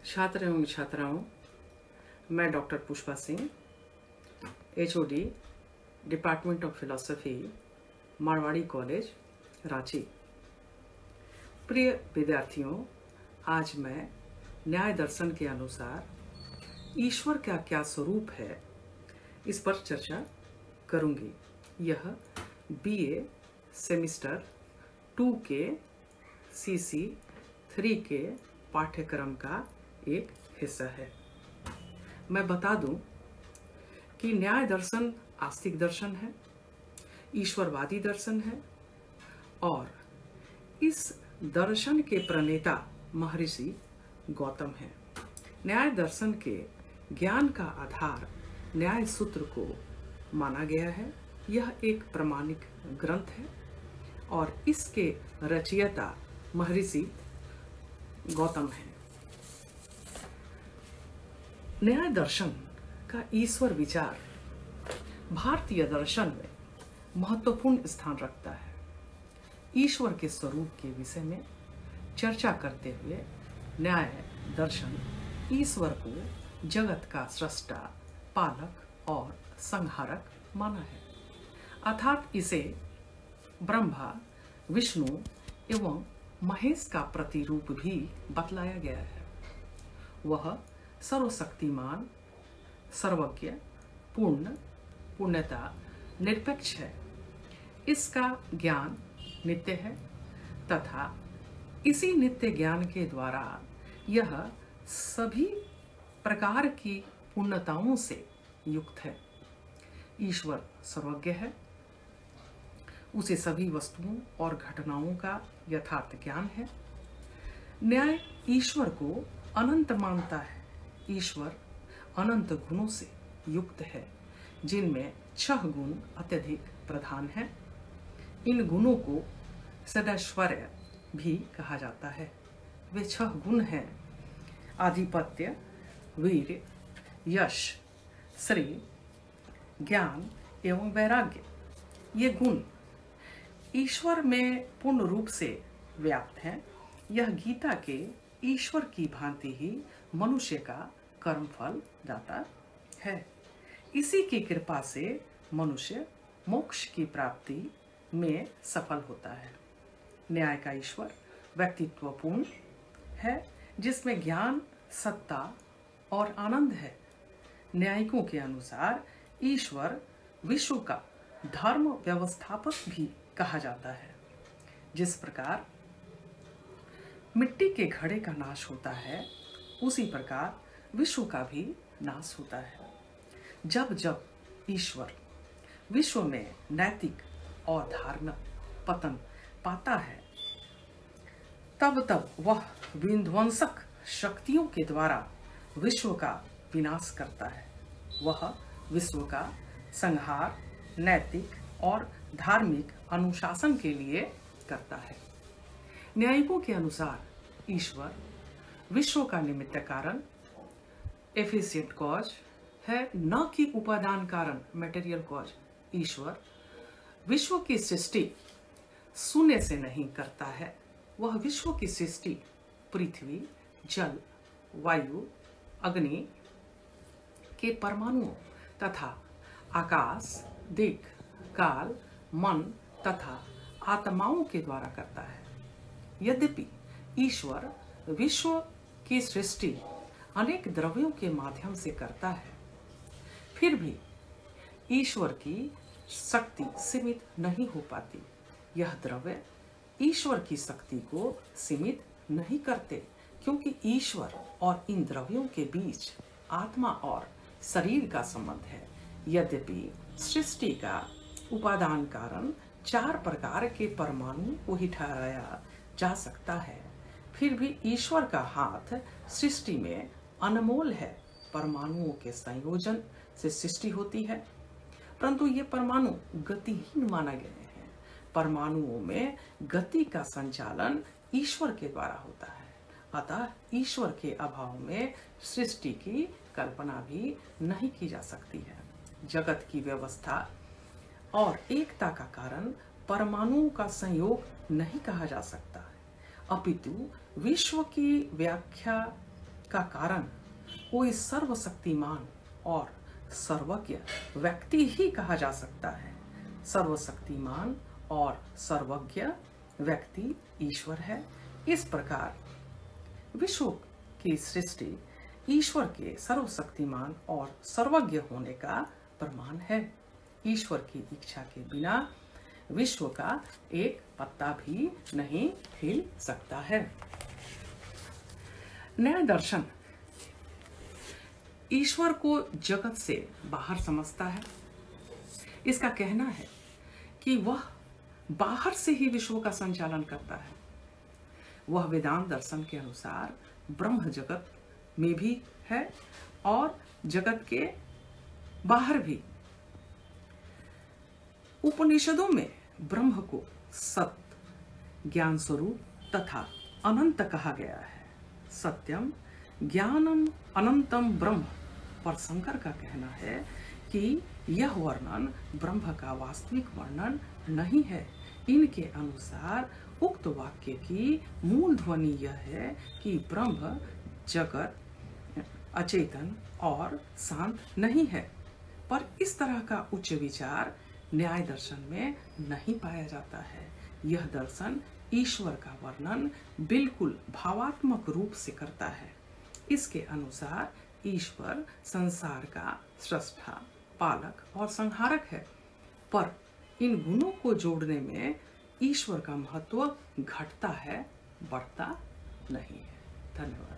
छात्र एवं छात्राओं, मैं doctor Pushpa Singh, HOD, department of philosophy, Marwari college, Ranchi. प्रिय विद्यार्थियों, आज मैं न्याय दर्शन के अनुसार ईश्वर का क्या स्वरूप है, इस पर चर्चा करूंगी। यह BA सेमिस्टर 2 के CC 3 के पाठ्यक्रम का एक हिस्सा है। मैं बता दूं कि न्याय दर्शन आस्तिक दर्शन है, ईश्वरवादी दर्शन है और इस दर्शन के प्रणेता महर्षि गौतम हैं। न्याय दर्शन के ज्ञान का आधार न्याय सूत्र को माना गया है। यह एक प्रामाणिक ग्रंथ है और इसके रचयिता महर्षि गौतम हैं। न्याय दर्शन का ईश्वर विचार भारतीय दर्शन में महत्वपूर्ण स्थान रखता है। ईश्वर के स्वरूप के विषय में चर्चा करते हुए न्याय दर्शन ईश्वर को जगत का सृष्टा, पालक और संहारक माना है, अर्थात इसे ब्रह्मा, विष्णु एवं महेश का प्रतिरूप भी बतलाया गया है। वह सर्वशक्तिमान, सर्वज्ञ, पूर्ण, पूर्णता, निरपेक्ष है। इसका ज्ञान नित्य है तथा इसी नित्य ज्ञान के द्वारा यह सभी प्रकार की पूर्णताओं से युक्त है। ईश्वर सर्वज्ञ है, उसे सभी वस्तुओं और घटनाओं का यथार्थ ज्ञान है। न्याय ईश्वर को अनंत मानता है। ईश्वर अनंत गुणों से युक्त है, जिनमें 6 गुण अत्यधिक प्रधान हैं। इन गुणों को सदैश्वर्य भी कहा जाता है। वे 6 गुण हैं: आधिपत्य, वीर, यश, श्री, ज्ञान एवं वैराग्य। ये गुण ईश्वर में पूर्ण रूप से व्याप्त हैं। यह गीता के ईश्वर की भांति ही मनुष्य का कर्मफल दाता है। इसी की कृपा से मनुष्य मोक्ष की प्राप्ति में सफल होता है। न्याय का ईश्वर व्यक्तित्वपूर्ण है, जिसमें ज्ञान, सत्ता और आनंद है। न्यायिकों के अनुसार ईश्वर विश्व का धर्म व्यवस्थापक भी कहा जाता है। जिस प्रकार मिट्टी के घड़े का नाश होता है, उसी प्रकार विश्व का भी नाश होता है। जब जब ईश्वर विश्व में नैतिक और धार्मिक पतन पाता है, तब तब वह विध्वंसक शक्तियों के द्वारा विश्व का विनाश करता है। वह विश्व का संहार नैतिक और धार्मिक अनुशासन के लिए करता है। न्यायिकों के अनुसार ईश्वर विश्व का निमित्त कारण, एफिशिएंट कॉज है, न कि उपादान कारण, मटेरियल कॉज। ईश्वर विश्व की सृष्टि शून्य से नहीं करता है। वह विश्व की सृष्टि पृथ्वी, जल, वायु, अग्नि के परमाणुओं तथा आकाश, दिक्, काल, मन तथा आत्माओं के द्वारा करता है। यद्यपि ईश्वर विश्व की सृष्टि अनेक द्रव्यों के माध्यम से करता है, फिर भी ईश्वर की शक्ति सीमित नहीं हो पाती। यह द्रव्य ईश्वर की शक्ति को सीमित नहीं करते, क्योंकि ईश्वर और इन द्रव्यों के बीच आत्मा और शरीर का संबंध है। यद्यपि सृष्टि का उपादान कारण 4 प्रकार के परमाणु को ही ठहराया जा सकता है, फिर भी ईश्वर का हाथ सृष्टि में अनमोल है। परमाणुओं के संयोजन से सृष्टि होती है, परंतु ये परमाणु गतिहीन माने गए हैं। परमाणुओं में गति का संचालन ईश्वर के द्वारा होता है। अतः ईश्वर के अभाव में सृष्टि की कल्पना भी नहीं की जा सकती है। जगत की व्यवस्था और एकता का कारण परमाणुओं का संयोग नहीं कहा जा सकता है, अपितु विश्व की व्याख्या का कारण कोई सर्वशक्तिमान और सर्वज्ञ व्यक्ति ही कहा जा सकता है। सर्वशक्तिमान और सर्वज्ञ व्यक्ति ईश्वर है। इस प्रकार विश्व की सृष्टि ईश्वर के सर्वशक्तिमान और सर्वज्ञ होने का प्रमाण है। ईश्वर की इच्छा के बिना विश्व का एक पत्ता भी नहीं हिल सकता है। न्याय दर्शन ईश्वर को जगत से बाहर समझता है। इसका कहना है कि वह बाहर से ही विश्व का संचालन करता है। वह वेदांत दर्शन के अनुसार ब्रह्म जगत में भी है और जगत के बाहर भी। उपनिषदों में ब्रह्म को सत्य, ज्ञान स्वरूप तथा अनंत कहा गया है। सत्यम ज्ञानम अनंतम ब्रह्म पर शंकर का कहना है कि यह वर्णन ब्रह्म का वास्तविक वर्णन नहीं है। इनके अनुसार उक्त वाक्य की मूल ध्वनि यह है कि ब्रह्म जगत अचेतन और शांत नहीं है। पर इस तरह का उच्च विचार न्याय दर्शन में नहीं पाया जाता है। यह दर्शन ईश्वर का वर्णन बिल्कुल भावात्मक रूप से करता है। इसके अनुसार ईश्वर संसार का सृष्टा, पालक और संहारक है। पर इन गुणों को जोड़ने में ईश्वर का महत्व घटता है, बढ़ता नहीं है। धन्यवाद।